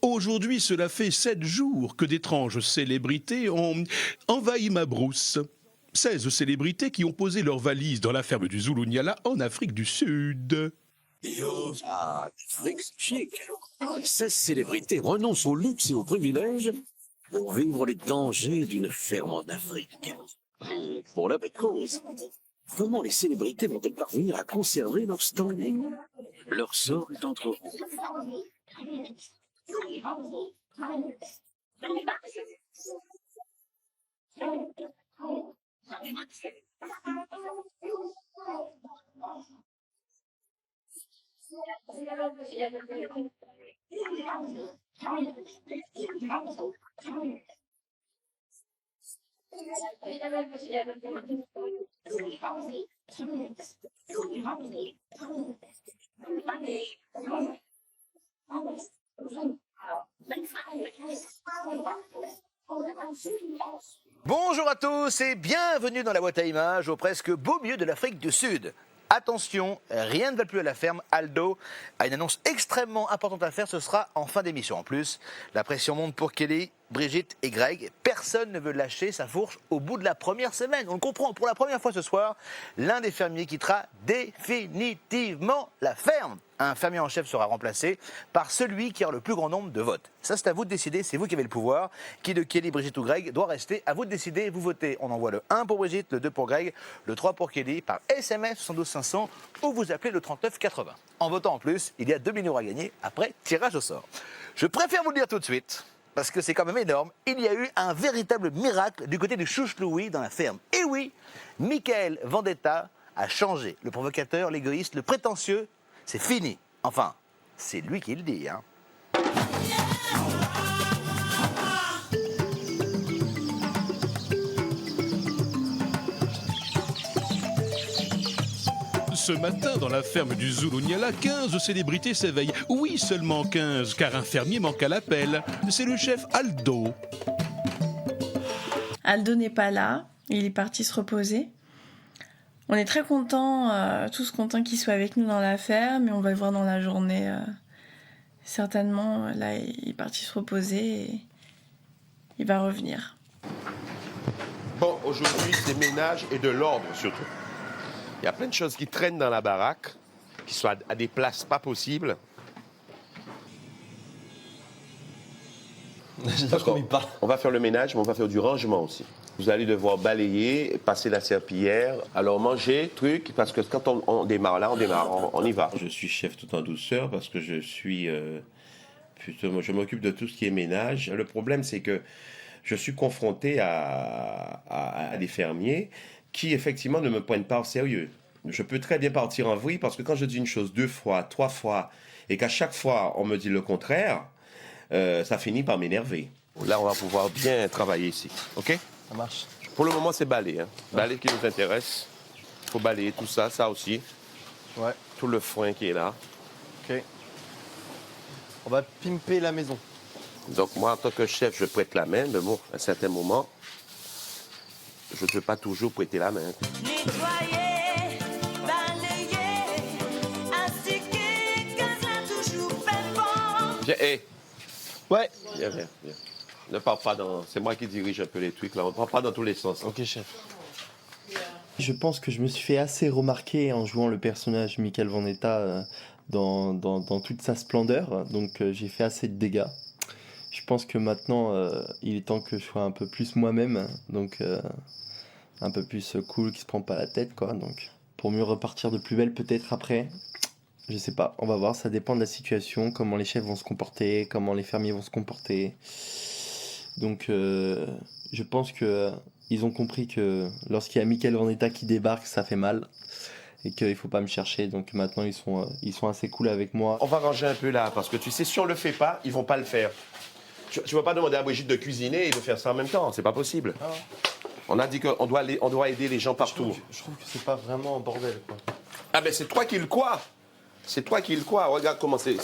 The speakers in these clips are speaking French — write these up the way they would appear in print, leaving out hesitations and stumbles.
Aujourd'hui, cela fait 7 jours que d'étranges célébrités ont envahi ma brousse. 16 célébrités qui ont posé leurs valises dans la ferme du Zulunyala en Afrique du Sud. Ah, Afrique, c'est chic. 16 célébrités renoncent au luxe et aux privilèges pour vivre les dangers d'une ferme en Afrique. Pour la belle cause. Comment les célébrités vont-elles parvenir à conserver leur standing? Leur sort est entre eux. Bonjour à tous et bienvenue dans la boîte à images au presque beau milieu de l'Afrique du Sud. Attention, rien ne va plus à la ferme. Aldo a une annonce extrêmement importante à faire, ce sera en fin d'émission. En plus, la pression monte pour Kelly, Brigitte et Greg. Personne ne veut lâcher sa fourche au bout de la première semaine. On le comprend, pour la première fois ce soir, l'un des fermiers quittera définitivement la ferme. Un fermier en chef sera remplacé par celui qui a le plus grand nombre de votes. Ça, c'est à vous de décider, c'est vous qui avez le pouvoir. Qui de Kelly, Brigitte ou Greg doit rester? À vous de décider, vous votez. On envoie le 1 pour Brigitte, le 2 pour Greg, le 3 pour Kelly par SMS 72 500 ou vous appelez le 39 80. En votant en plus, il y a 2 000 € à gagner après tirage au sort. Je préfère vous le dire tout de suite, parce que c'est quand même énorme. Il y a eu un véritable miracle du côté du chouche Louis dans la ferme. Et oui, Michael Vendetta a changé. Le provocateur, l'égoïste, le prétentieux, c'est fini. Enfin, c'est lui qui le dit, hein. Ce matin, dans la ferme du Zulunyala, 15 célébrités s'éveillent. Oui, seulement 15, car un fermier manque à l'appel. C'est le chef Aldo. Aldo n'est pas là, il est parti se reposer. On est très contents, tous contents qu'il soit avec nous dans la ferme, et on va le voir dans la journée. Certainement, là, il est parti se reposer et il va revenir. Bon, aujourd'hui, c'est ménage et de l'ordre, surtout. Il y a plein de choses qui traînent dans la baraque, qui sont à des places pas possibles. D'accord. On va faire le ménage, mais on va faire du rangement aussi. Vous allez devoir balayer, passer la serpillière. Alors manger, truc, parce que quand on démarre là, on y va. Je suis chef tout en douceur parce que je m'occupe de tout ce qui est ménage. Le problème, c'est que je suis confronté à des fermiers qui, effectivement, ne me prennent pas au sérieux. Je peux très bien partir en vrille parce que quand je dis une chose 2 fois, 3 fois, et qu'à chaque fois, on me dit le contraire, ça finit par m'énerver. Là, on va pouvoir bien travailler ici, OK? Ça marche. Pour le moment, c'est balai. Hein. Balai qui nous intéresse. Il faut balayer tout ça, ça aussi. Ouais. Tout le foin qui est là. OK. On va pimper la maison. Donc, moi, en tant que chef, je prête la main, mais bon, à un certain moment, je ne peux pas toujours prêter la main. Nettoyer, balayer, astiquer, quand ça toujours fait bon. Viens, hé! Ouais. Viens. Ne pars pas dans... C'est moi qui dirige un peu les trucs, là. On ne part pas dans tous les sens. OK, chef. Je pense que je me suis fait assez remarquer en jouant le personnage Michael Vendetta dans toute sa splendeur. Donc j'ai fait assez de dégâts. Je pense que maintenant, il est temps que je sois un peu plus moi-même. Donc un peu plus cool, qui se prend pas la tête, quoi. Donc pour mieux repartir de plus belle peut-être après. Je sais pas, on va voir, ça dépend de la situation, comment les chefs vont se comporter, comment les fermiers vont se comporter. Donc je pense que ils ont compris que lorsqu'il y a Michael Vendetta qui débarque, ça fait mal et qu'il faut pas me chercher. Donc maintenant ils sont assez cool avec moi. On va ranger un peu là, parce que tu sais, si on le fait pas, ils vont pas le faire. Tu vas pas demander à Brigitte de cuisiner et de faire ça en même temps, c'est pas possible. Ah. On a dit qu'on doit aider les gens partout. Je trouve que c'est pas vraiment un bordel, quoi. Ah ben c'est toi qui le crois. C'est toi qui le crois. Regarde comment c'est...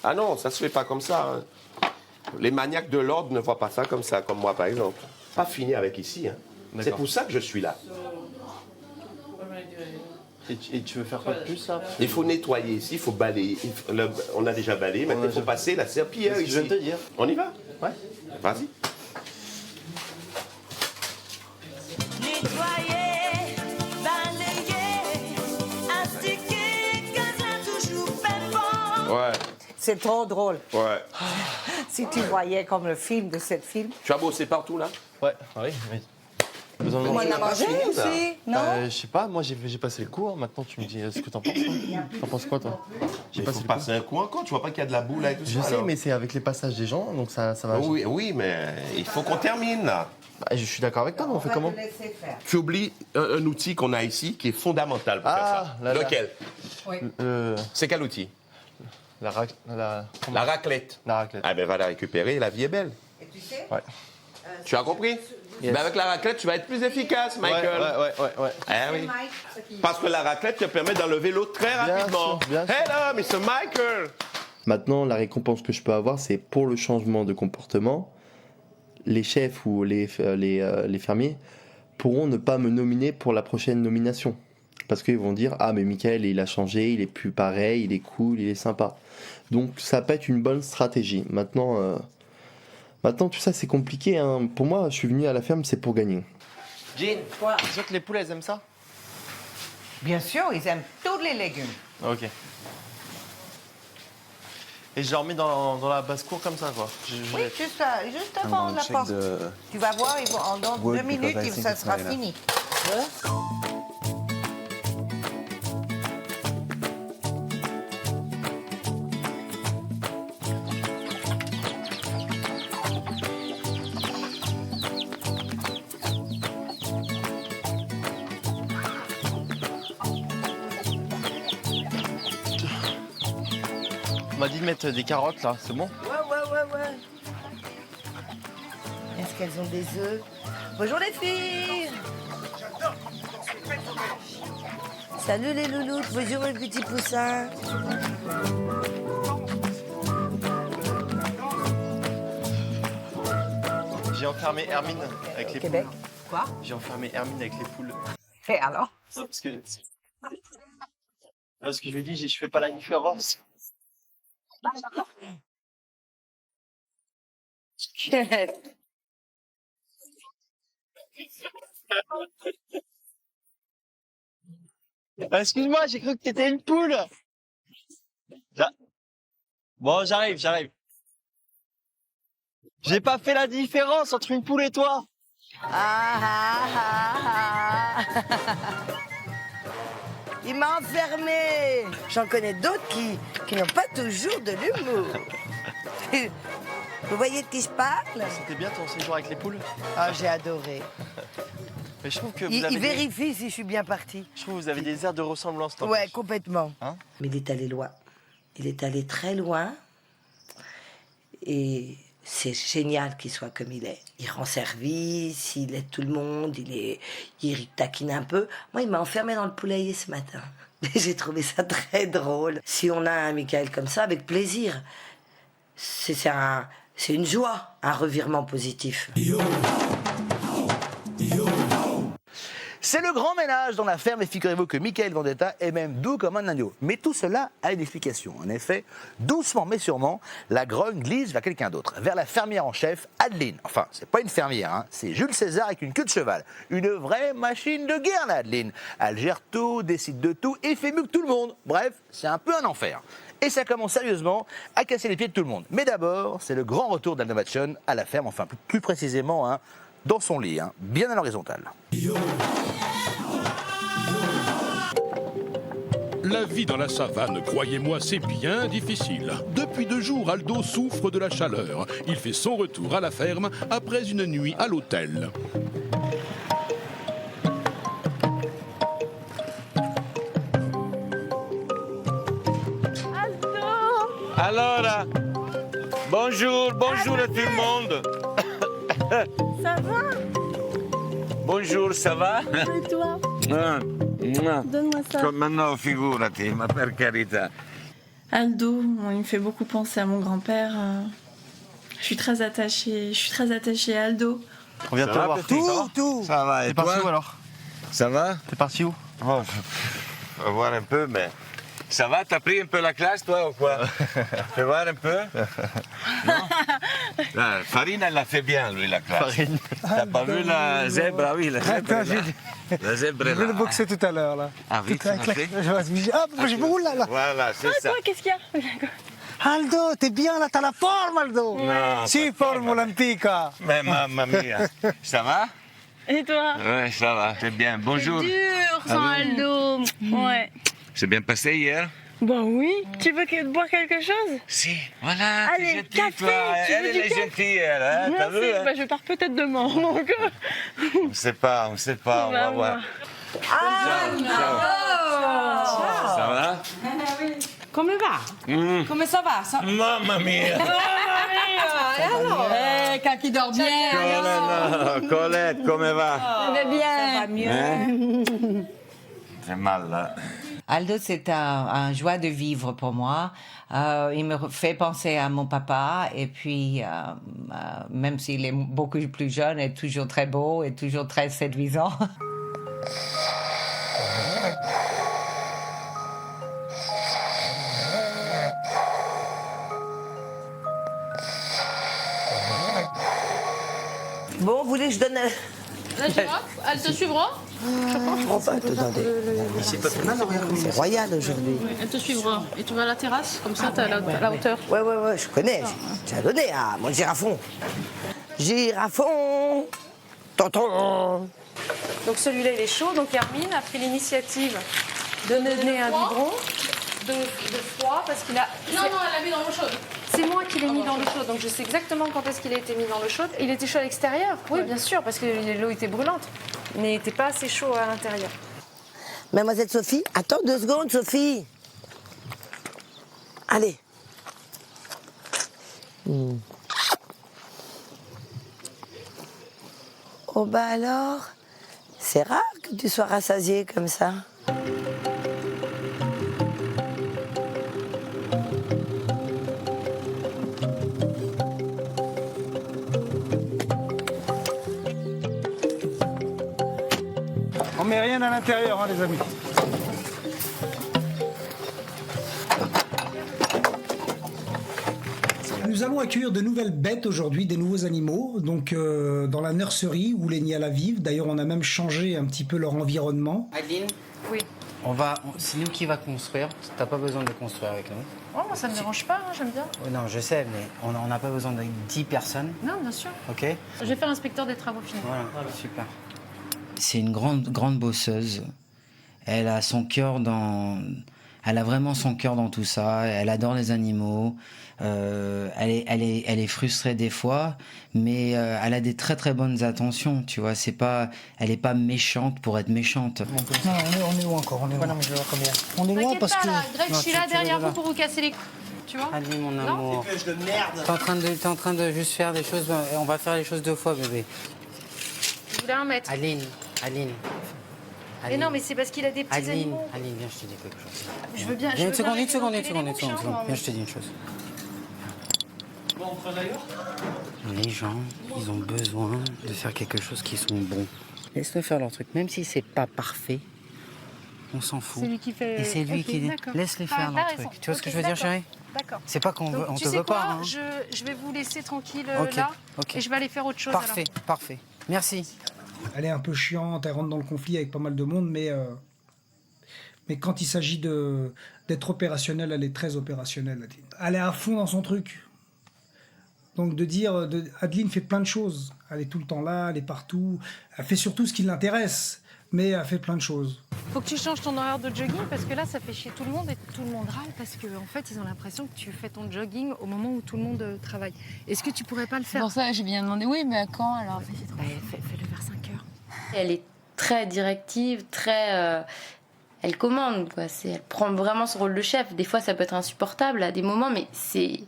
Ah non, ça se fait pas comme ça. Hein. Les maniaques de l'ordre ne voient pas ça comme ça, comme moi par exemple. Pas fini avec ici. Hein. C'est pour ça que je suis là. Et tu veux faire quoi de plus là? Il faut nettoyer ici, il faut balayer. On a déjà balayé, maintenant il faut passer la serpillière C'est ce que ici. je viens de te dire. On y va? Ouais. Vas-y. Nettoyer, balayer, astiquer, caser toujours pimpant. Ouais, C'est trop drôle. ouais. Si tu voyais comme le film de cette film. Tu as bossé partout là? Ouais, oui. Besoin de On manger. a mangé aussi, non? Je sais pas, moi j'ai passé le cours, maintenant tu me dis ce que t'en penses. T'en penses quoi toi? J'ai Il passé faut le cours. passer un coup encore, tu vois pas qu'il y a de la boue là et tout Je ça sais, alors? mais c'est avec les passages des gens, donc ça va. Oui, oui, mais il faut qu'on termine là. Bah, je suis d'accord avec toi, mais on fait comment? Tu oublies un outil qu'on a ici qui est fondamental pour faire ça. là, là. Lequel? Euh, C'est quel outil? la raclette. La raclette. Ah ben va la récupérer, la vie est belle. Et tu sais? Ouais. Tu as compris? Ben avec la raclette, tu vas être plus efficace, Michael. Ouais. Ah oui. Parce que la raclette te permet d'enlever l'eau très rapidement. Bien sûr. Hello, Mr. Michael. Maintenant, la récompense que je peux avoir, c'est pour le changement de comportement. Les chefs ou les fermiers pourront ne pas me nominer pour la prochaine nomination. Parce qu'ils vont dire « Ah, mais Michael, il a changé, il est plus pareil, il est cool, il est sympa. » Donc, ça peut être une bonne stratégie. Maintenant, tout ça, c'est compliqué. Hein. Pour moi, je suis venu à la ferme, c'est pour gagner. Jean, Quoi? les autres, les poules, elles aiment ça? Bien sûr, ils aiment tous les légumes. Ok. Et je leur mets dans la basse-cour comme ça, quoi. Oui, juste avant la porte. Tu vas voir, dans 2 minutes, ça sera fini. On m'a dit de mettre des carottes, là, c'est bon? Ouais. Est-ce qu'elles ont des œufs? Bonjour les filles! Salut les louloutes, bonjour les petits poussins. J'ai enfermé Hermine avec les Québec. poules. Quoi? J'ai enfermé Hermine avec les poules. Et alors? Parce que je lui ai dit, je fais pas la différence. Excuse-moi, j'ai cru que t'étais une poule. Bon, j'arrive. J'ai pas fait la différence entre une poule et toi. Il m'a enfermé. J'en connais d'autres qui n'ont pas toujours de l'humour. Vous voyez de qui je parle? C'était bien ton séjour avec les poules. Ah, j'ai adoré. Mais je trouve que vous Il avez vérifie si je suis bien partie. je trouve que vous avez des airs de ressemblance. tant Ouais, pis. complètement. Hein? Mais il est allé loin. Il est allé très loin. Et c'est génial qu'il soit comme il est. Il rend service, il aide tout le monde, il taquine un peu. Moi, il m'a enfermé dans le poulailler ce matin. J'ai trouvé ça très drôle. Si on a un Michael comme ça, avec plaisir. C'est une joie, un revirement positif. C'est le grand ménage dans la ferme et figurez-vous que Michael Vendetta est même doux comme un agneau. Mais tout cela a une explication. En effet, doucement mais sûrement, la grogne glisse vers quelqu'un d'autre, vers la fermière en chef, Adeline. Enfin, c'est pas une fermière, hein, c'est Jules César avec une queue de cheval. Une vraie machine de guerre, la Adeline. Elle gère tout, décide de tout et fait mieux que tout le monde. Bref, c'est un peu un enfer. Et ça commence sérieusement à casser les pieds de tout le monde. Mais d'abord, c'est le grand retour d'Aldo Machon à la ferme, enfin plus précisément, hein, dans son lit, hein, bien à l'horizontale. La vie dans la savane, croyez-moi, c'est bien difficile. Depuis 2 jours, Aldo souffre de la chaleur. Il fait son retour à la ferme après une nuit à l'hôtel. Alors, bonjour à tout le monde. Ça va? Bonjour, ça va? Et toi? Donne-moi ça. Come no, figurati, ma per carità. Aldo, il me fait beaucoup penser à mon grand-père. Je suis très attachée à Aldo. On vient de te voir. Tout. Ça va, et T'es parti toi? où alors? Ça va? T'es parti où? Oh, On va voir un peu, mais... Ça va, t'as pris un peu la classe, toi, ou quoi? Fais voir un peu. Non? Ah, Farine, elle l'a fait bien, lui, la classe. Farine. T'as pas vu la zèbre? Ah oui, la zèbre Attends, est là. La zèbre est Je vais le là. boxer tout à l'heure, là. Ah oui, Tout tu l'as avec fait? Ah, je me roule là. Voilà, c'est ça. Toi, qu'est-ce qu'il y a? Aldo, t'es bien là, t'as la forme, Aldo. Non, Si, forme olympique. mais mamma mia. Ça va? Et toi? Ouais, ça va. C'est bien. Bonjour. Dur sans Aldo. Ouais. C'est bien passé hier? Bah oui. Tu veux boire quelque chose? Si, voilà. Allez, t'es gentille, café, toi. tu veux Elle du est café? gentille, elle. Hein, t'as vu? Hein? Bah, je pars peut-être demain. Donc... On sait pas, on va voir. Ça va? Come va? Come ça va? Mamma mia! Qui dort bien. Colette, come va? Ça va bien. Hein? C'est mal, là. Aldo, c'est un joie de vivre pour moi. Il me fait penser à mon papa. Et puis, même s'il est beaucoup plus jeune, il est toujours très beau et toujours très séduisant. Bon, vous voulez que je donne La girafe, elle te suivra? Je prends pas, attendez. C'est royal aujourd'hui. Elle te suivra. Et tu vas à la terrasse, comme ça, t'as la hauteur. Ouais, je connais. J'ai déjà donné à mon girafon. Girafon, tonton. Donc celui-là, il est chaud. Donc Hermine a pris l'initiative de donner un biberon de froid parce qu'il a... Non, elle l'a mis dans l'eau chaude. C'est moi qui l'ai mis dans l'eau chaude, donc je sais exactement quand est-ce qu'il a été mis dans l'eau chaude. Il était chaud à l'extérieur, oui, bien sûr, parce que l'eau était brûlante, mais il n'était pas assez chaud à l'intérieur. Mademoiselle Sophie, attends 2 secondes, Sophie. Allez. Oh bah alors, c'est rare que tu sois rassasiée comme ça. On met rien à l'intérieur, hein, les amis. Nous allons accueillir de nouvelles bêtes aujourd'hui, des nouveaux animaux, donc dans la nurserie où les Niala vivent. D'ailleurs, on a même changé un petit peu leur environnement. Adeline, Oui. c'est nous qui va construire. T'as pas besoin de construire avec nous. Oh, moi, ça ne me dérange pas, hein, j'aime bien. Oui, non, je sais, mais on n'a pas besoin de 10 personnes. Non, bien sûr. Ok. Je vais faire inspecteur des travaux finis. Voilà, super. C'est une grande bosseuse. Elle a son cœur dans... Elle a vraiment son cœur dans tout ça. Elle adore les animaux. Elle est frustrée des fois, mais elle a des très bonnes intentions. Tu vois, elle est pas méchante pour être méchante. Non, on est loin encore. On est loin. non, mais je vois combien. On est loin T'inquiète parce pas, que. là, Greg, je Non, suis tu- là tu derrière vas vous pour vous casser les couilles. Tu vois? Adeline, mon Non. amour. de merde. T'es en train de juste faire des choses. On va faire les choses 2 fois, bébé. Je voulais un mètre. Adeline. Mais non, mais c'est parce qu'il a des petits animaux. Adeline, viens, je te dis quelque chose. Je veux bien. Viens, une seconde. Une seconde. Viens, je te dis une chose. Bon, on prend d'ailleurs. Les gens, ils ont besoin de faire quelque chose qui sont bons. Laisse-le faire leur truc, même si c'est pas parfait. On s'en fout. C'est lui qui fait. Et c'est lui Ok, qui dit. d'accord. Laisse-les Ah, faire t'as leur raison. truc. Tu vois ce que Ok, je veux dire, d'accord. chérie? D'accord. C'est pas qu'on Donc, on tu te sais veut quoi, pas. Hein. je vais vous laisser tranquille Ok, là. ok. Et je vais aller faire autre chose. Parfait, alors. parfait. Merci. Elle est un peu chiante, elle rentre dans le conflit avec pas mal de monde, mais quand il s'agit d'être opérationnelle, elle est très opérationnelle, Adeline. Elle est à fond dans son truc. Donc Adeline fait plein de choses. Elle est tout le temps là, elle est partout. Elle fait surtout ce qui l'intéresse, mais elle fait plein de choses. Faut que tu changes ton horaire de jogging parce que là, ça fait chier tout le monde et tout le monde râle parce qu'en fait, ils ont l'impression que tu fais ton jogging au moment où tout le monde travaille. Est-ce que tu pourrais pas le faire? Pour ça, j'ai bien demandé oui, mais à quand alors? Fais-le vers 5 heures. Elle est très directive, très... elle commande, quoi. Elle prend vraiment ce rôle de chef. Des fois, ça peut être insupportable à des moments, mais c'est...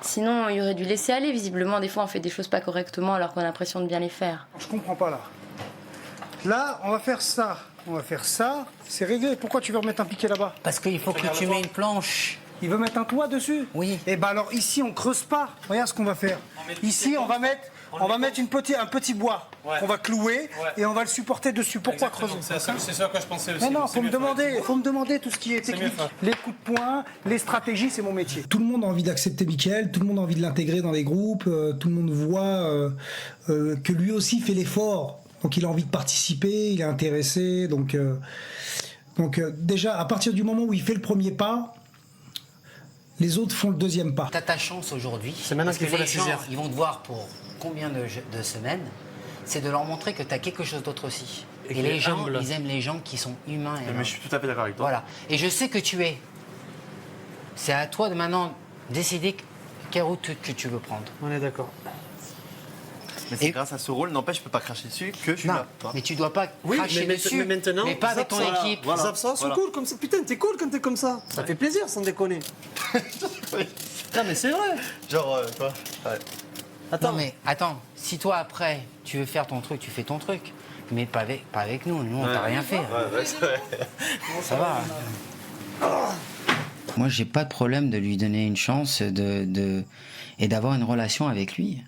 Sinon, il aurait dû laisser aller, visiblement. Des fois, on fait des choses pas correctement alors qu'on a l'impression de bien les faire. Je comprends pas là. Là, on va faire ça. On va faire ça. C'est réglé. Pourquoi tu veux remettre un piquet là-bas? Parce qu'il faut que tu mets une planche. Il veut mettre un toit dessus? Oui. Et bah alors ici, on creuse pas. Regarde ce qu'on va faire. Ici, on va mettre un petit bois. qu'on va clouer et on va le supporter dessus. Pourquoi creuser? C'est ça que je pensais aussi. Non, faut me demander tout ce qui est technique. Les coups de poing, les stratégies, c'est mon métier. Tout le monde a envie d'accepter Mickaël, tout le monde a envie de l'intégrer dans les groupes, tout le monde voit que lui aussi fait l'effort. Donc il a envie de participer, il est intéressé. Donc déjà, à partir du moment où il fait le premier pas, les autres font le deuxième pas. T'as ta chance aujourd'hui. C'est maintenant qu'il faut la gens, saisir. ils vont te voir pour combien de semaines. C'est de leur montrer que tu as quelque chose d'autre aussi. Et les gens, humble. ils aiment les gens qui sont humains. Mais je suis tout à fait d'accord avec toi. Voilà. Et je sais que tu es. C'est à toi de maintenant décider quelle route que tu veux prendre. On est d'accord. Mais c'est grâce à ce rôle, n'empêche, je peux pas cracher dessus que je suis là. Mais tu dois pas cracher dessus, mais maintenant, mais pas avec ton équipe. Les absents sont cool comme ça. Putain, t'es cool quand t'es comme ça. Ça fait plaisir, sans déconner. Non, mais c'est vrai. Genre, toi. Ouais. Attends. Non, mais attends, si toi après, tu veux faire ton truc, tu fais ton truc. Mais pas avec nous. Nous, on t'a rien fait. Ça va. Moi, j'ai pas de problème de lui donner une chance et d'avoir une relation avec lui.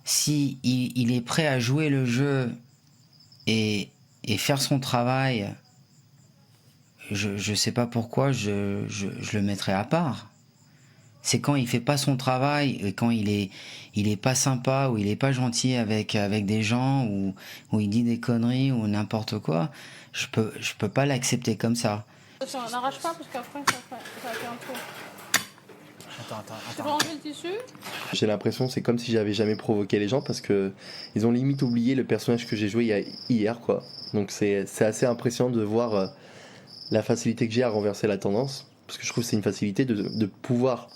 Si il est prêt à jouer le jeu et faire son travail, je sais pas pourquoi je le mettrais à part. C'est quand il fait pas son travail et quand il est pas sympa ou il est pas gentil avec des gens ou il dit des conneries ou n'importe quoi, je peux pas l'accepter comme ça. Attention, n'arrache pas parce qu'après ça fait un trou. Attends. Tu veux enlever le tissu? J'ai l'impression c'est comme si j'avais jamais provoqué les gens parce que ils ont limite oublié le personnage que j'ai joué hier quoi. Donc c'est assez impressionnant de voir la facilité que j'ai à renverser la tendance parce que je trouve que c'est une facilité de pouvoir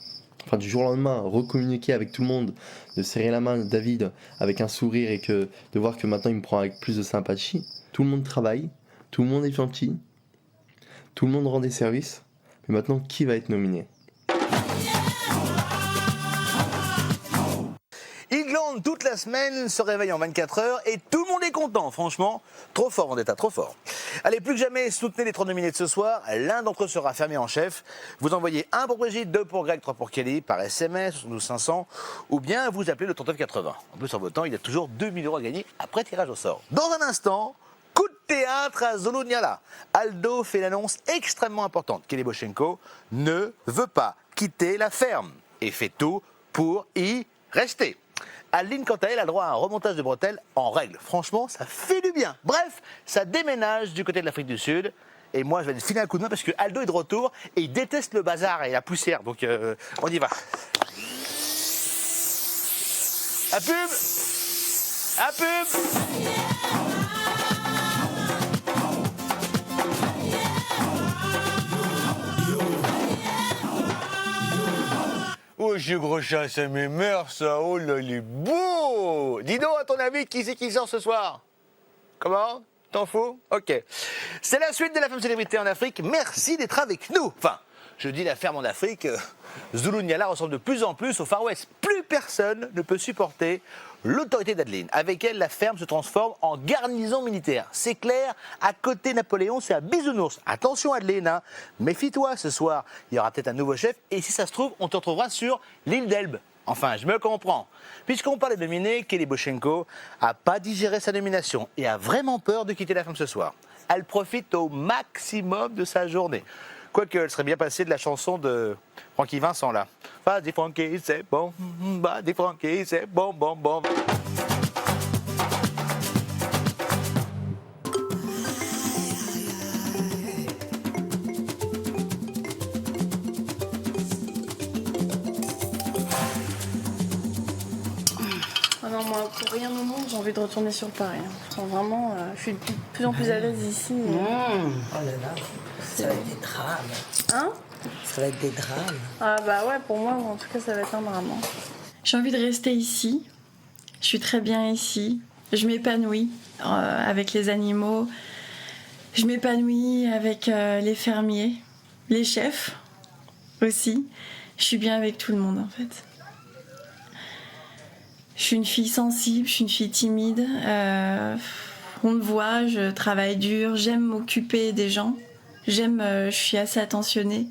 du jour au lendemain recommuniquer avec tout le monde, de serrer la main de David avec un sourire et de voir que maintenant il me prend avec plus de sympathie. Tout le monde travaille, tout le monde est gentil, tout le monde rend des services. Mais maintenant qui va être nominé? Il glande toute la semaine, se réveille en 24 heures et tout le monde est content, franchement. Trop fort, Vendetta, trop fort. Allez, plus que jamais, soutenez les 3 nominés de ce soir. L'un d'entre eux sera fermier en chef. Vous envoyez 1 pour Brigitte, 2 pour Greg, 3 pour Kelly par SMS, 500, ou bien vous appelez le 3980. En plus, en votant, il y a toujours 2000 € à gagner après tirage au sort. Dans un instant, coup de théâtre à Zulunyala. Aldo fait l'annonce extrêmement importante. Kelly Boshenko ne veut pas quitter la ferme et fait tout pour y rester. Adeline, quant à elle, a droit à un remontage de bretelles en règle. Franchement, ça fait du bien. Bref, ça déménage du côté de l'Afrique du Sud. Et moi, je vais filer un coup de main parce que Aldo est de retour et il déteste le bazar et la poussière. Donc, on y va. À pub! À pub! Oh, ce gros chat, ça m'émeurt, ça. Oh là, il est beau. Dis donc, à ton avis, qui c'est qui sort ce soir? Comment? T'en fous? Ok. C'est la suite de la femme célébrité en Afrique. Merci d'être avec nous. Enfin, je dis la ferme en Afrique. Zulunyala ressemble de plus en plus au Far West. Plus personne ne peut supporter l'autorité d'Adeline. Avec elle, la ferme se transforme en garnison militaire. C'est clair, à côté Napoléon, c'est un bisounours. Attention Adeline, hein. Méfie-toi ce soir. Il y aura peut-être un nouveau chef et si ça se trouve, on te retrouvera sur l'île d'Elbe. Enfin, je me comprends. Puisqu'on parle des nominés, Kelly Boshenko a pas digéré sa nomination et a vraiment peur de quitter la ferme ce soir. Elle profite au maximum de sa journée. Quoique, elle serait bien passée de la chanson de Francky Vincent, là. Vas-y, Francky, c'est bon. Vas-y, Francky, c'est bon, bon, bon. Ah non, moi, pour rien au monde, j'ai envie de retourner sur Paris. Enfin, vraiment, je suis de plus en plus à l'aise ici. Oh là là, ça va être des drames. Hein? Ça va être des drames. Ah bah ouais, pour moi, en tout cas, ça va être un drame. J'ai envie de rester ici. Je suis très bien ici. Je m'épanouis avec les animaux. Je m'épanouis avec les fermiers, les chefs aussi. Je suis bien avec tout le monde, en fait. Je suis une fille sensible, je suis une fille timide. On me voit, je travaille dur, j'aime m'occuper des gens. Je suis assez attentionnée.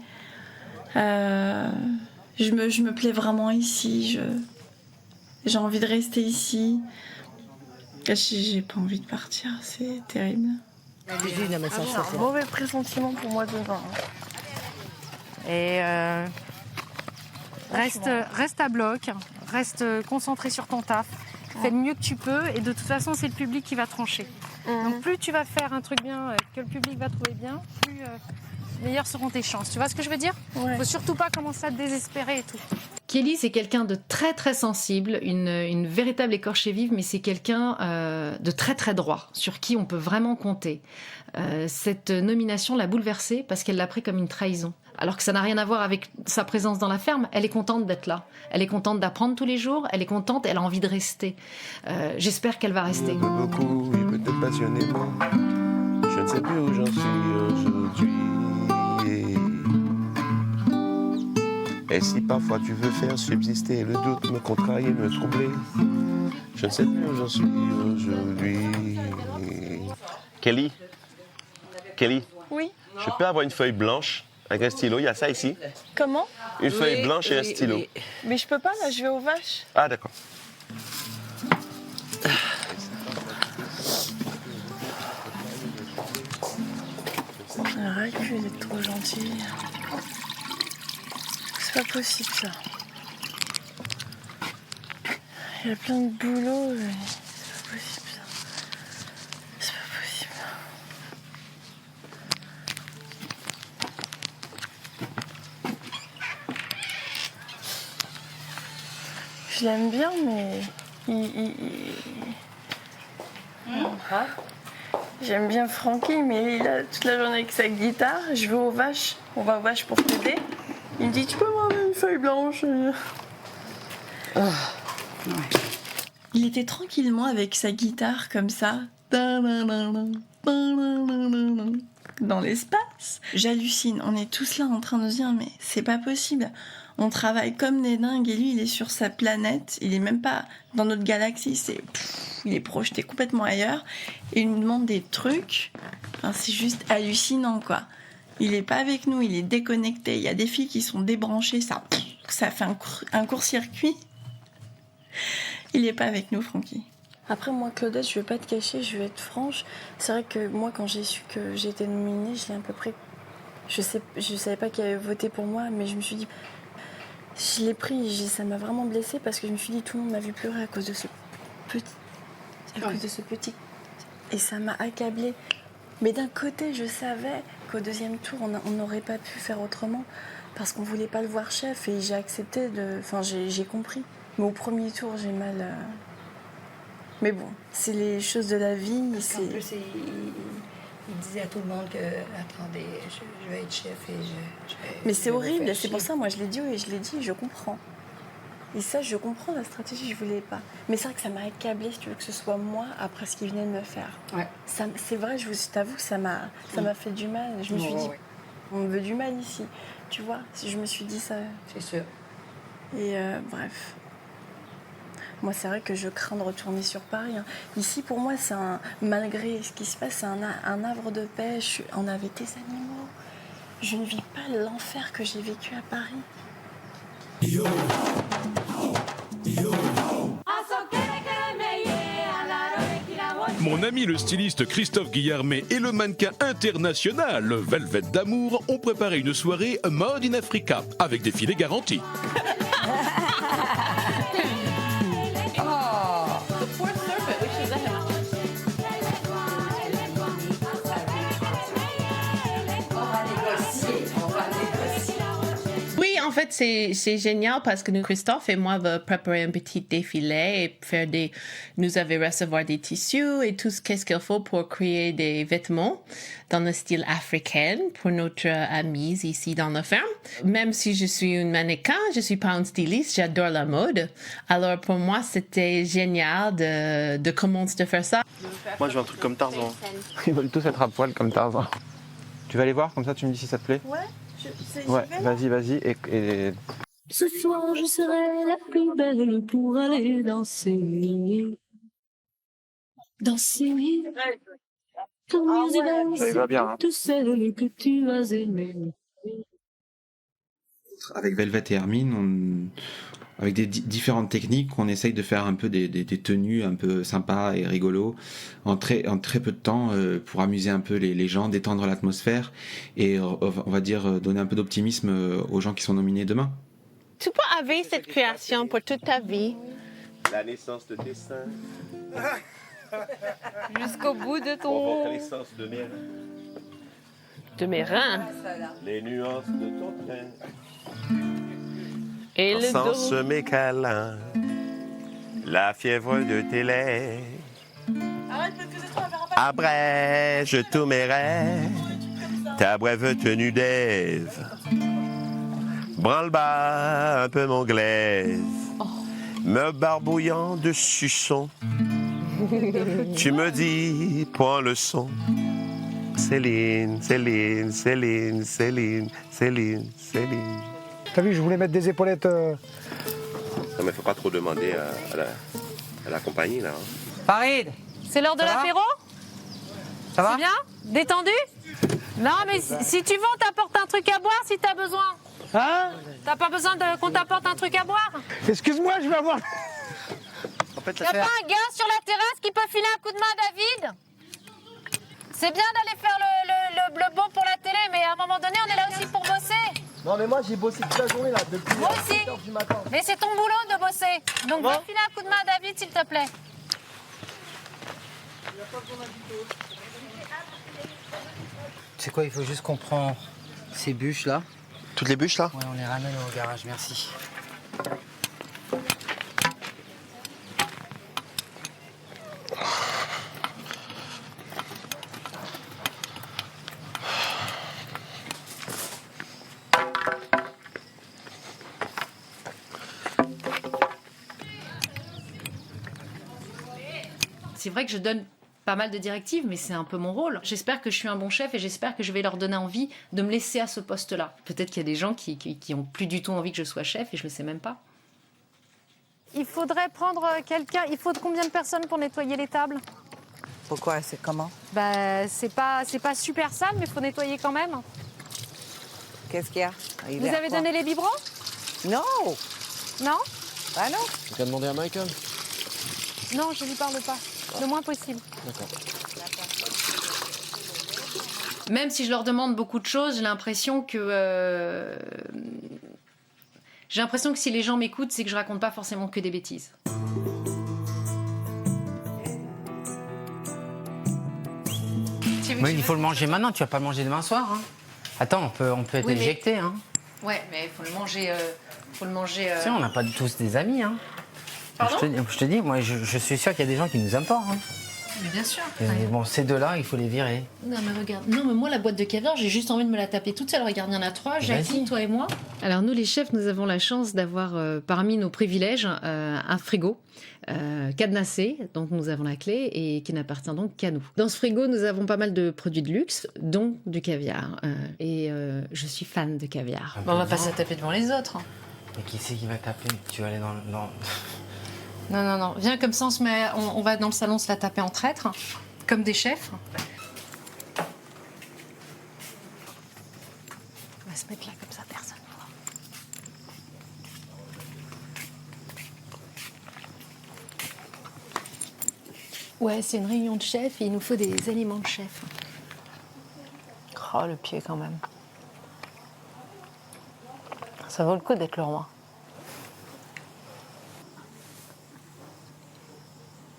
Je me plais vraiment ici. J'ai envie de rester ici. J'ai pas envie de partir, c'est terrible. J'ai un mauvais pressentiment pour moi demain. Et reste à bloc, reste concentré sur ton taf. Fais le mieux que tu peux et de toute façon c'est le public qui va trancher. Donc plus tu vas faire un truc bien que le public va trouver bien, plus meilleures seront tes chances. Tu vois ce que je veux dire ? Faut surtout pas commencer à te désespérer et tout. Kelly, c'est quelqu'un de très très sensible, une véritable écorchée vive, mais c'est quelqu'un de très très droit, sur qui on peut vraiment compter. Cette nomination l'a bouleversée parce qu'elle l'a pris comme une trahison. Alors que ça n'a rien à voir avec sa présence dans la ferme, elle est contente d'être là. Elle est contente d'apprendre tous les jours, elle est contente, elle a envie de rester. J'espère qu'elle va rester. Beaucoup, et peut-être passionnément. Je ne sais plus où j'en suis aujourd'hui. Et si parfois tu veux faire subsister le doute, me contrarier, me troubler, je ne sais plus où j'en suis aujourd'hui. Kelly, Oui. je peux avoir une feuille blanche avec un stylo? Il y a ça ici? Comment? Une feuille blanche et un stylo. Mais je peux pas, là, je vais aux vaches. Ah, d'accord. Arrête, il est trop gentil. C'est pas possible ça. Il y a plein de boulot, mais c'est pas possible ça. C'est pas possible. Je l'aime bien, mais j'aime bien Francky, mais il a toute la journée avec sa guitare. Je vais aux vaches. On va aux vaches pour t'aider. Il me dit, tu peux me ramener une feuille blanche? Il était tranquillement avec sa guitare comme ça. Dans l'espace. J'hallucine. On est tous là en train de se dire, mais c'est pas possible. On travaille comme des dingues et lui, il est sur sa planète. Il est même pas dans notre galaxie. Il est projeté complètement ailleurs. Et il nous demande des trucs. Enfin, c'est juste hallucinant, quoi. Il est pas avec nous, il est déconnecté. Il y a des filles qui sont débranchées, ça fait un court-circuit. Il est pas avec nous, Francky. Après, moi, Claudette, je vais pas te cacher, je vais être franche. C'est vrai que moi, quand j'ai su que j'ai été nominée, je l'ai à peu près... Je savais pas qui avait voté pour moi, mais je me suis dit... Je l'ai pris, ça m'a vraiment blessée parce que je me suis dit, tout le monde m'a vu pleurer à cause de ce petit... Et ça m'a accablée. Mais d'un côté, je savais qu'au deuxième tour, on n'aurait pas pu faire autrement parce qu'on voulait pas le voir chef et j'ai accepté de... Enfin, j'ai compris. Mais au premier tour, j'ai mal... Mais bon, c'est les choses de la vie. En plus, il disait à tout le monde que, attendez, je vais être chef et je vais... Mais c'est horrible, c'est pour ça, moi, je l'ai dit et je l'ai dit, je comprends. Et ça, je comprends la stratégie, je voulais pas. Mais c'est vrai que ça m'a accablée, si tu veux, que ce soit moi, après ce qu'il venait de me faire. Ouais. C'est vrai, je t'avoue que ça m'a fait du mal. Je me suis dit, on me veut du mal ici. Tu vois, si je me suis dit ça... C'est sûr. Et bref. Moi, c'est vrai que je crains de retourner sur Paris. Hein. Ici, pour moi, malgré ce qui se passe, c'est un havre de paix. On avait des animaux. Je ne vis pas l'enfer que j'ai vécu à Paris. Mon ami le styliste Christophe Guillarmet et le mannequin international Velvet d'Amour ont préparé une soirée Made in Africa avec des filets garantis. Oui, en fait, c'est génial parce que Christophe et moi va préparer un petit défilé et faire nous allons recevoir des tissus et tout ce qu'il faut pour créer des vêtements dans le style africain pour notre amie ici dans la ferme. Même si je suis une mannequin, je suis pas une styliste, j'adore la mode. Alors pour moi, c'était génial de commencer de faire ça. Moi, je veux un truc comme Tarzan. Ils veulent tous être à poil comme Tarzan. Tu vas aller voir, comme ça tu me dis si ça te plaît? Ouais. Ouais, vas-y. Et... Ce soir, je serai la plus belle pour aller danser. Danser. Comme ça va bien, hein. Toutes celles que tu as aimées. Avec Velvet et Hermine, avec des différentes techniques, on essaye de faire un peu des tenues un peu sympas et rigolos en très peu de temps pour amuser un peu les gens, détendre l'atmosphère et on va dire donner un peu d'optimisme aux gens qui sont nominés demain. Tu peux avoir cette création pour toute ta vie. La naissance de tes seins. Jusqu'au bout de ton... Reconnaissance de mes reins. De mes reins. Les nuances de ton train. Et le dos. Sans mes câlins. La fièvre de tes lèvres. Abrège tous mes rêves. Ta brève tenue d'Ève. Branle-bas un peu mon glaise. Me barbouillant de suçon. Tu me dis, prends le son. Céline, Céline, Céline, Céline, Céline, Céline. T'as vu, je voulais mettre des épaulettes. Non mais faut pas trop demander à la compagnie là. Farid, c'est l'heure de l'apéro? Ça va? C'est bien? Détendu? Non, mais si tu veux, on t'apporte un truc à boire si t'as besoin. Hein? T'as pas besoin qu'on t'apporte un truc à boire? Excuse-moi, je vais avoir. Y'a pas un gars sur la terrasse qui peut filer un coup de main à David? C'est bien d'aller faire le bon pour la télé, mais à un moment donné, on est là aussi pour bosser. Non, mais moi, j'ai bossé toute la journée, là, depuis Moi aussi. 7 heures du matin. Mais c'est ton boulot de bosser. Donc, va filer un coup de main à David, s'il te plaît. Tu sais quoi, il faut juste qu'on prend ces bûches là. Toutes les bûches, là? Ouais, on les ramène au garage, merci. C'est vrai que je donne pas mal de directives, mais c'est un peu mon rôle. J'espère que je suis un bon chef et j'espère que je vais leur donner envie de me laisser à ce poste-là. Peut-être qu'il y a des gens qui ont plus du tout envie que je sois chef et je le sais même pas. Il faudrait prendre quelqu'un. Il faut combien de personnes pour nettoyer les tables? Pourquoi? C'est comment? Bah, c'est pas super sale, mais il faut nettoyer quand même. Qu'est-ce qu'il y a? Vous avez donné les biberons? Non! Non? Bah non! Tu as demandé à Michael? Non, je lui parle pas. Le moins possible. D'accord. Même si je leur demande beaucoup de choses, j'ai l'impression que si les gens m'écoutent, c'est que je raconte pas forcément que des bêtises. Oui, il faut le manger maintenant, tu vas pas le manger demain soir. Hein. Attends, on peut être Oui, mais- éjecté. Hein. Ouais, mais il faut le manger. Tu sais, on n'a pas tous des amis. Hein. Pardon Je te dis, moi, je suis sûr qu'il y a des gens qui nous aiment pas. Hein. Mais bien sûr. Et bon, ces deux-là, il faut les virer. Non mais regarde, non mais moi la boîte de caviar, j'ai juste envie de me la taper toute seule. Regarde, il y en a 3, Jacqueline, toi et moi. Alors nous les chefs, nous avons la chance d'avoir parmi nos privilèges un frigo cadenassé, dont nous avons la clé et qui n'appartient donc qu'à nous. Dans ce frigo, nous avons pas mal de produits de luxe, dont du caviar. Et je suis fan de caviar. Bon, on va pas se taper devant les autres. Mais qui c'est qui va taper? Tu vas aller dans... Non, viens comme ça, on va dans le salon se la taper en traître, comme des chefs. On va se mettre là comme ça, personne ne voit. Ouais, c'est une réunion de chefs et il nous faut des aliments de chef. Oh, le pied quand même. Ça vaut le coup d'être le roi.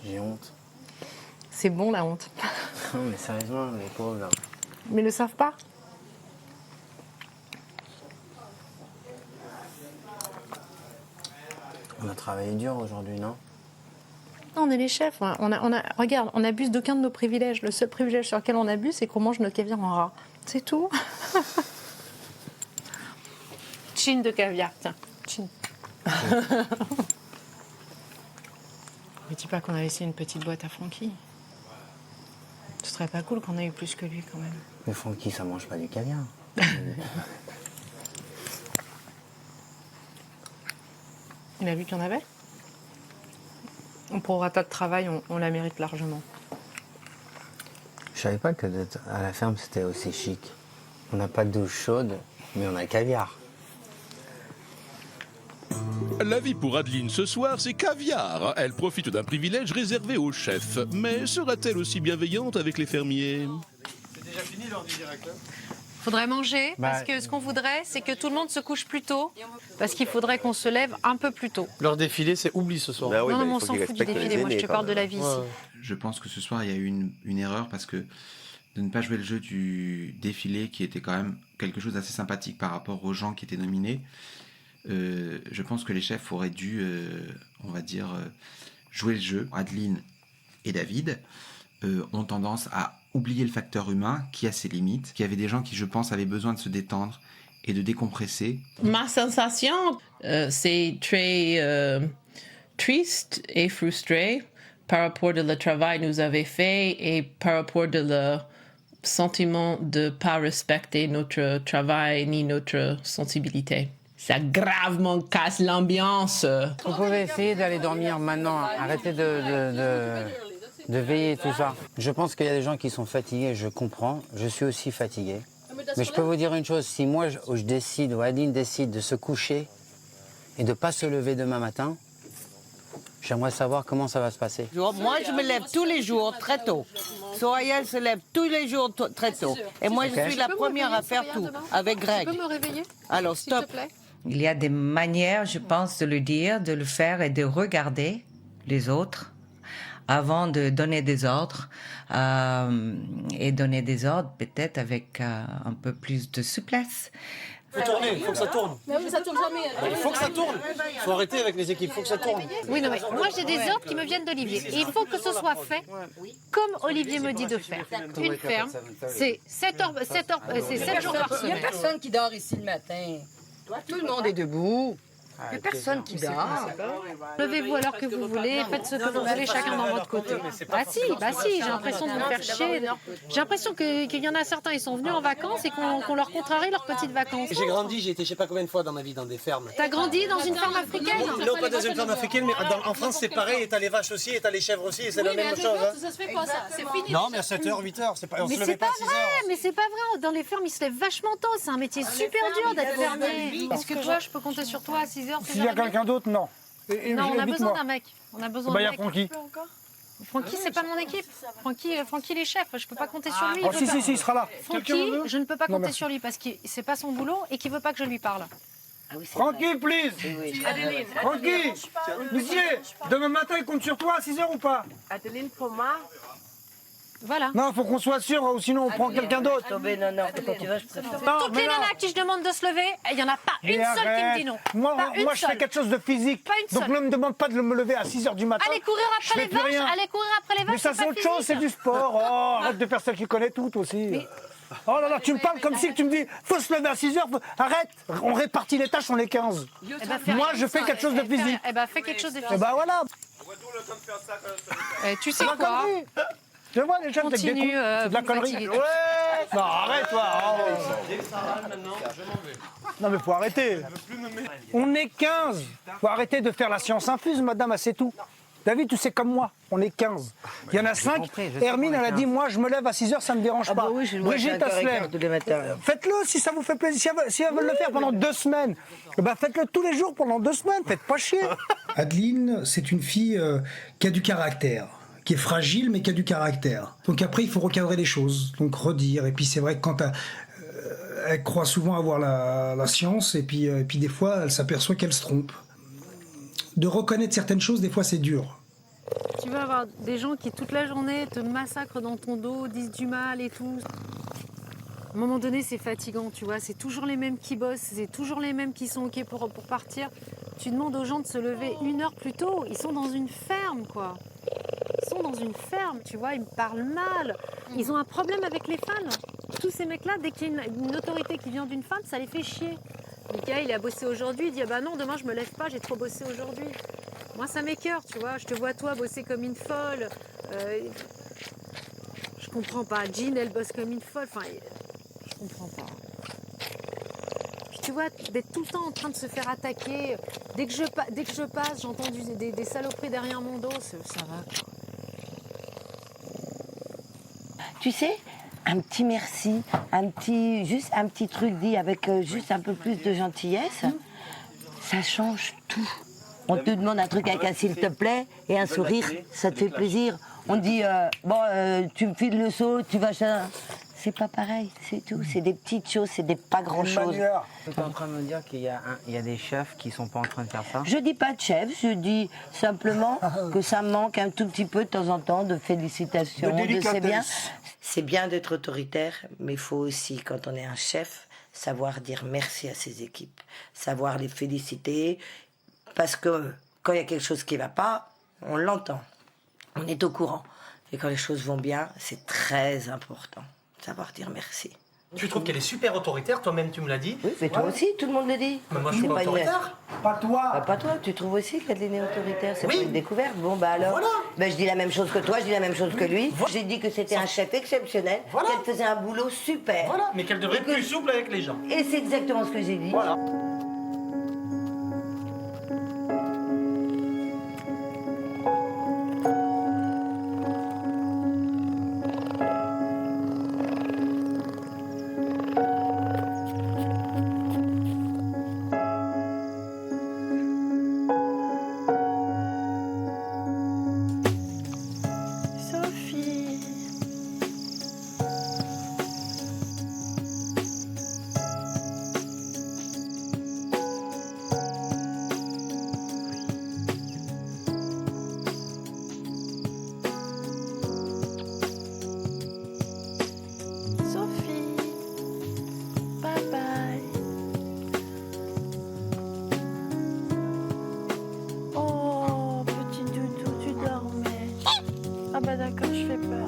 J'ai honte. C'est bon la honte. Non, mais sérieusement, les pauvres là. Mais ils le savent pas. On a travaillé dur aujourd'hui, non? Non, on est les chefs. Regarde, on abuse d'aucun de nos privilèges. Le seul privilège sur lequel on abuse, c'est qu'on mange notre caviar en rat. C'est tout. Chine de caviar, tiens. Chine. Mais dis pas qu'on a laissé une petite boîte à Francky. Ce serait pas cool qu'on ait eu plus que lui quand même. Mais Francky, ça mange pas du caviar. Il a vu qu'il y en avait. On prorata de travail, on la mérite largement. Je savais pas que d'être à la ferme, c'était aussi chic. On n'a pas de douche chaude, mais on a le caviar. La vie pour Adeline ce soir, c'est caviar. Elle profite d'un privilège réservé aux chefs. Mais sera-t-elle aussi bienveillante avec les fermiers? C'est déjà fini l'heure du direct. Faudrait manger, parce que ce qu'on voudrait, c'est que tout le monde se couche plus tôt, parce qu'il faudrait qu'on se lève un peu plus tôt. Leur défilé, c'est oubli ce soir. Non, mais on s'en fout du défilé, moi je te parle de la vie ici. Je pense que ce soir, il y a eu une erreur parce que de ne pas jouer le jeu du défilé, qui était quand même quelque chose d'assez sympathique par rapport aux gens qui étaient nominés, je pense que les chefs auraient dû, on va dire, jouer le jeu. Adeline et David ont tendance à oublier le facteur humain qui a ses limites, qu'il y avait des gens qui, je pense, avaient besoin de se détendre et de décompresser. Ma sensation, c'est très triste et frustré par rapport au travail que nous avons fait et par rapport au sentiment de ne pas respecter notre travail ni notre sensibilité. Ça gravement casse l'ambiance. Vous pouvez essayer d'aller dormir maintenant. Arrêtez de veiller tout ça. Je pense qu'il y a des gens qui sont fatigués, je comprends. Je suis aussi fatigué. Mais je peux vous dire une chose, si moi je décide, ou Adeline décide de se coucher et de ne pas se lever demain matin, j'aimerais savoir comment ça va se passer. Moi, je me lève tous les jours très tôt. Soraya, elle se lève tous les jours très tôt. Et moi, je suis la première à faire tout, avec Greg. Tu peux me réveiller? Alors, stop. S'il te plaît. Il y a des manières, je pense, de le dire, de le faire et de regarder les autres avant de donner des ordres. Et donner des ordres peut-être avec un peu plus de souplesse. Il faut tourner, il faut que ça tourne. Mais oui, ça tourne jamais. Il faut que ça tourne. Il faut arrêter avec les équipes, il faut que ça tourne. Oui, non, mais moi j'ai des ordres qui me viennent d'Olivier. Et il faut que ce soit fait comme Olivier me dit de faire. Une ferme, c'est 7 jours par Il n'y a semaine. personne qui dort ici le matin. Tout le monde est debout. Il n'y a personne qui dort. Levez-vous alors que vous voulez, faites ce que vous voulez, chacun dans votre côté. Bah si, j'ai l'impression de vous faire chier. J'ai l'impression qu'il y en a certains, ils sont venus en vacances et qu'on leur contrarie leurs petites vacances. J'ai grandi, j'ai été je sais pas combien de fois dans ma vie dans des fermes. T'as grandi dans une ferme africaine? Non, pas dans une ferme africaine, mais en France c'est pareil, et t'as les vaches aussi, et t'as les chèvres aussi, et c'est la même chose. Ça se fait pas, ça. C'est fini. Non, mais à 7h, 8h, c'est pas, on Mais se c'est levait pas pas à 6h. vrai, mais c'est pas vrai. Dans les fermes, ils se lèvent vachement tôt. C'est un métier super dur d'être fermier. Est-ce que toi, je peux compter sur toi à 6h? S'il y a quelqu'un d'autre, non. Non, on a besoin d'un mec. On a besoin Bah, d'un il y mec. a Francky. Francky, c'est pas mon équipe. Francky, il est chef. Je peux pas compter sur lui. Oh, si, il sera là. Francky, je ne peux pas Non, compter merci. sur lui parce que c'est pas son boulot et qu'il veut pas que je lui parle. Francky, please. Francky, monsieur, demain matin, il compte sur toi à 6h ou pas? Adeline, pour moi. Voilà. Non, faut qu'on soit sûr, ou sinon on prend quelqu'un d'autre. Non, quand tu vas, je préfère. Toutes les nanas à qui je demande de se lever, il n'y en a pas une seule qui me dit non. Moi, Pas une je fais seule. quelque chose de physique. Pas une Donc seule. ne me demande pas de me lever à 6h du matin. Allez courir Je après fais les plus rien. vaches, allez courir après les vaches. Mais ça, c'est pas autre chose, c'est physique. du sport. Oh, arrête de faire ça, tu connais tout aussi. Oh là là, tu me parles comme si tu me dis, faut se lever à 6h. Arrête, on répartit les tâches, on est 15. Eh ben, fais Moi, rien. je fais quelque chose de physique. Eh ben, fais quelque chose de Et physique. bah voilà. Tu sais C'est la quoi? connerie. Je vois les gens avec des Continue, cons, c'est de la vous me connerie. fatiguez. Ouais. Non, arrête toi. Non mais faut arrêter. On est 15. Faut arrêter de faire la science infuse, madame, c'est tout. David, tu sais comme moi, on est 15. Il y en a 5. Hermine, elle a dit, moi, je me lève à 6h, ça me dérange pas. oui, je Brigitte, elle se lève. Faites-le si ça vous fait plaisir. Si elles veulent le faire pendant 2 semaines, bah faites-le tous les jours pendant 2 semaines. Faites pas chier. Adeline, c'est une fille qui a du caractère, qui est fragile mais qui a du caractère. Donc après, il faut recadrer les choses, donc redire. Et puis c'est vrai que quand elle croit souvent avoir la science, et puis des fois, elle s'aperçoit qu'elle se trompe. De reconnaître certaines choses, des fois, c'est dur. Tu vas avoir des gens qui toute la journée te massacrent dans ton dos, disent du mal et tout. À un moment donné, c'est fatigant, tu vois. C'est toujours les mêmes qui bossent, c'est toujours les mêmes qui sont OK pour partir. Tu demandes aux gens de se lever 1 heure plus tôt. Ils sont dans une ferme, quoi. Ils sont dans une ferme, tu vois. Ils me parlent mal. Ils ont un problème avec les fans. Tous ces mecs-là, dès qu'il y a une autorité qui vient d'une femme, ça les fait chier. Mickaël, il a bossé aujourd'hui. Il dit, ah bah non, demain, je me lève pas, j'ai trop bossé aujourd'hui. Moi, ça m'écœure, tu vois. Je te vois, toi, bosser comme une folle. Je comprends pas. Jean, elle bosse comme une folle. Enfin, je comprends pas. Puis tu vois, d'être tout le temps en train de se faire attaquer. Dès que je passe, j'entends des saloperies derrière mon dos. Ça va, quoi. Tu sais, un petit merci, juste un petit truc dit avec juste un peu plus de gentillesse, ça change tout. On te demande un truc avec un s'il te plaît et un sourire, ça te fait plaisir. On dit, tu me files le seau, tu vas... C'est pas pareil, c'est tout. C'est des petites choses, c'est pas grand-chose. Tu es en train de me dire qu'il y a des chefs qui sont pas en train de faire ça? Je dis pas de chef, je dis simplement que ça manque un tout petit peu de temps en temps de félicitations, de c'est bien. C'est bien d'être autoritaire, mais il faut aussi, quand on est un chef, savoir dire merci à ses équipes, savoir les féliciter, parce que quand il y a quelque chose qui ne va pas, on l'entend, on est au courant. Et quand les choses vont bien, c'est très important, savoir dire merci. Tu trouves qu'elle est super autoritaire, toi-même tu me l'as dit. Oui, mais toi aussi, tout le monde le dit. Mais moi je suis pas autoritaire. Pas toi. Pas toi, tu trouves aussi qu'Adeline est autoritaire, c'est Oui. pas une découverte. Bon bah alors, Voilà. je dis la même chose que toi, je dis la même chose que lui. Voilà. J'ai dit que c'était un chef exceptionnel, Voilà. qu'elle faisait un boulot super. Voilà, mais qu'elle devrait être plus souple avec les gens. Et c'est exactement ce que j'ai dit. Voilà. Sophie. Sophie. Bye bye. Oh, petit doudou, tu dormais. Ah bah d'accord, je fais peur.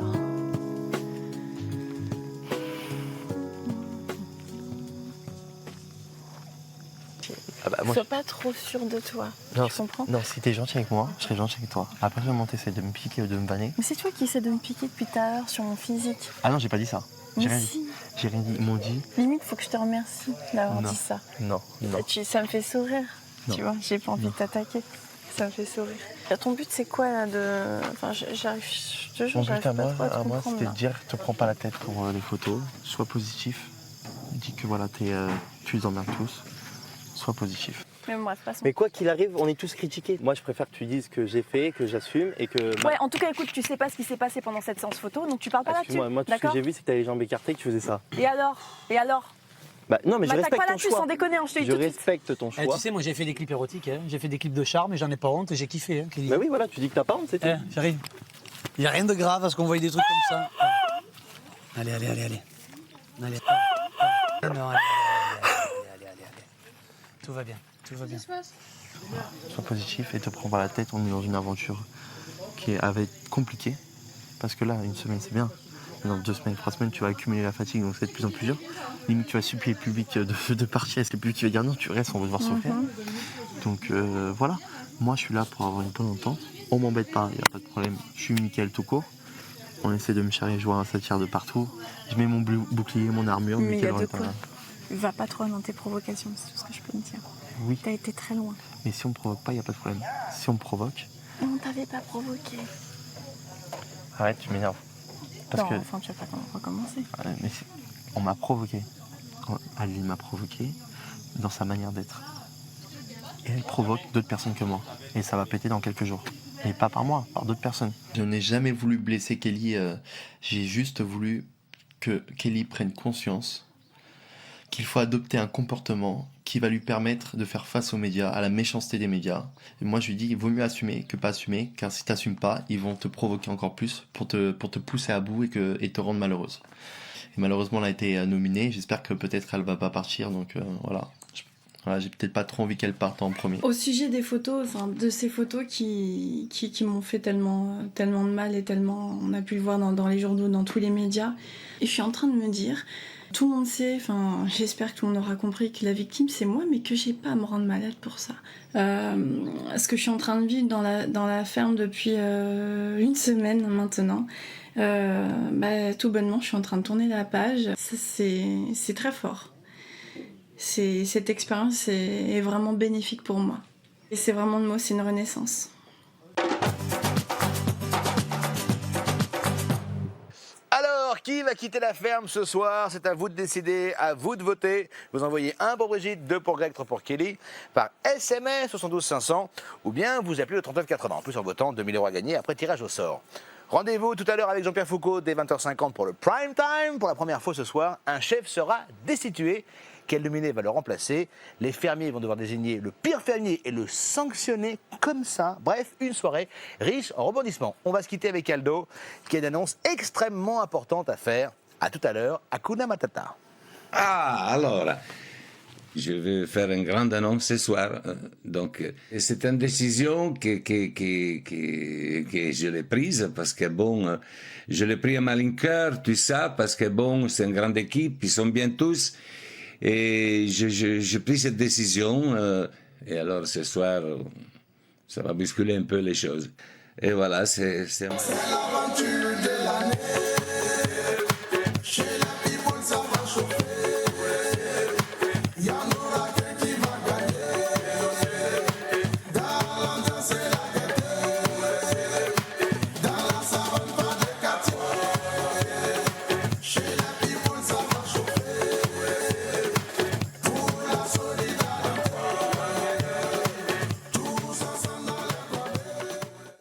Ah bah, moi, Sois pas trop sûr de toi. non, tu comprends? non, si t'es gentil avec moi, je serai gentil avec toi. Après, vraiment, t'essaies de me piquer ou de me vanner. Mais c'est toi qui essaie de me piquer depuis tout à l'heure sur mon physique. Ah non, j'ai pas dit ça. J'ai Mais rien si. dit. J'ai rien dit. Ils m'ont dit. Limite, faut que je te remercie d'avoir Non. dit ça. Non, non. Ça me fait sourire. Non. Tu vois, j'ai pas envie de t'attaquer. Ça me fait sourire. Ton but, c'est quoi là de. Enfin, j'arrive. Je te jure, Mon j'arrive but pas à trop à te moi, comprendre, c'était là. de dire, te prends pas la tête pour les photos, sois positif. Dis que voilà, tu les emmerdes tous. Sois positif. Mais bref, passons. Mais quoi qu'il arrive, on est tous critiqués. Moi, je préfère que tu dises que j'ai fait, que j'assume et que. Ouais, en tout cas, écoute, tu sais pas ce qui s'est passé pendant cette séance photo, donc tu parles pas là-dessus. Excuse-moi, moi, tout ce que D'accord? j'ai vu, c'est que t'avais les jambes écartées, que tu faisais ça. Et alors? Bah non, mais je M'attaque respecte pas ton là-dessus, choix. sans déconner, hein, je te dis Je tout de suite. respecte ton choix. Tu sais, moi j'ai fait des clips érotiques, hein. J'ai fait des clips de charme et j'en ai pas honte et j'ai kiffé. Hein, Kelly. Bah oui, voilà, tu dis que t'as pas honte, c'est tout. J'arrive. Il n'y a rien de grave à ce qu'on voit des trucs comme ça. Allez. Allez. Non, allez. Tout va bien. Sois positif et te prends pas la tête, on est dans une aventure qui va être compliquée. Parce que là, une semaine c'est bien. Mais dans 2 semaines, 3 semaines, tu vas accumuler la fatigue, donc c'est de plus en plus dur. Limite, tu vas supplier le public de partir, est-ce que le public va dire non, tu restes, on veut te voir souffrir. Donc voilà, moi je suis là pour avoir une bonne entente. On m'embête pas, il n'y a pas de problème. Je suis Mickaël tout court. On essaie de me charrier, je vois, ça tire de partout. Je mets mon bouclier, mon armure, Mais il y a Mickaël de Vendetta. quoi. Va pas trop dans tes provocations, c'est tout ce que je peux me dire. Oui. T'as été très loin. Mais si on me provoque pas, il n'y a pas de problème. Si on me provoque, On t'avait pas provoqué. arrête, tu m'énerves. Parce Non, que enfin, tu vas pas recommencer. mais on m'a provoqué. Adeline m'a provoqué dans sa manière d'être. Et elle provoque d'autres personnes que moi. Et ça va péter dans quelques jours. Et pas par moi, par d'autres personnes. Je n'ai jamais voulu blesser Kelly. J'ai juste voulu que Kelly prenne conscience qu'il faut adopter un comportement qui va lui permettre de faire face aux médias, à la méchanceté des médias. Et moi, je lui dis, il vaut mieux assumer que pas assumer, car si tu n'assumes pas, ils vont te provoquer encore plus pour te pousser à bout et te rendre malheureuse. Et malheureusement, elle a été nominée. J'espère que peut-être elle va pas partir. Donc voilà. J'ai peut-être pas trop envie qu'elle parte en premier. Au sujet des photos, enfin de ces photos qui m'ont fait tellement de mal et tellement, on a pu le voir dans les journaux, dans tous les médias, et je suis en train de me dire, tout le monde sait, enfin j'espère que tout le monde aura compris que la victime c'est moi, mais que j'ai pas à me rendre malade pour ça. Ce que je suis en train de vivre dans la ferme depuis 1 semaine maintenant, tout bonnement je suis en train de tourner la page. C'est très fort. Cette expérience est vraiment bénéfique pour moi. Et c'est vraiment le mot, c'est une renaissance. Alors, Alors, qui va quitter la ferme ce soir? C'est à vous de décider, à vous de voter. Vous envoyez 1 pour Brigitte, 2 pour Greg, 3 pour Kelly, par SMS 72 500, ou bien vous appelez le 39 80. En plus, en votant, 2000 € à gagner après tirage au sort. Rendez-vous tout à l'heure avec Jean-Pierre Foucault dès 20h50 pour le prime time. Pour la première fois ce soir, un chef sera destitué. Quel nominé va le remplacer? Les fermiers vont devoir désigner le pire fermier et le sanctionner comme ça. Bref, une soirée riche en rebondissements. On va se quitter avec Aldo, qui a une annonce extrêmement importante à faire. À tout à l'heure, Hakuna Matata. Ah, alors, je vais faire une grande annonce ce soir. Donc, c'est une décision que je l'ai prise parce que, bon, je l'ai pris à malinqueur, tout ça, parce que, bon, c'est une grande équipe, ils sont bien tous. Et j'ai pris cette décision. Et alors, ce soir, ça va bousculer un peu les choses. Et voilà, c'est l'aventure.